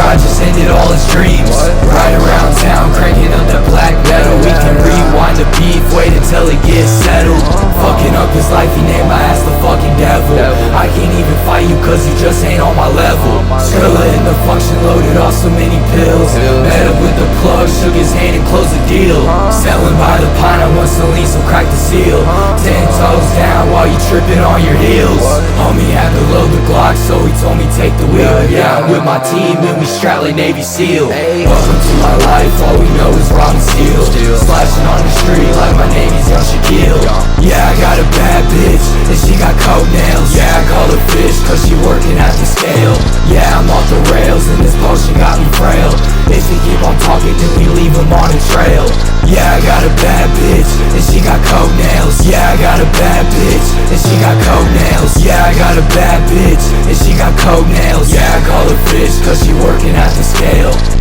I just ended all his dreams. Ride around town, cranking up that black metal. We can rewind the beef, wait until it gets settled. Fucking up his life, he named my ass the fucking devil. I can't even fight you cause you just ain't on my level. Skrilla in the function, loaded off so many pills. Met up with the plug, shook his hand and closed the deal. Selling by the pint, I want some lean, so crack the seal. 10 toes down while you tripping on your heels. Homie had to load the Glock, so he told me take the wheel. Yeah, I'm with my team and we strap like Navy SEAL. Welcome to my life, all we know is robbing steel. Slashing on the street like my name is Young Shaquille. Yeah, I got a bad bitch and she got coat nails. Yeah, I call her fish cause she working at the scale. Yeah, I'm off the rails and this potion got me frail. If they keep on talking then we leave them on the trail. Yeah, I got a bad bitch and she got coat nails. Yeah, I got a bad bitch and she got coat nails. Yeah, I got a bad bitch and she got coat nails. Yeah, I call her fish cause she working at the scale.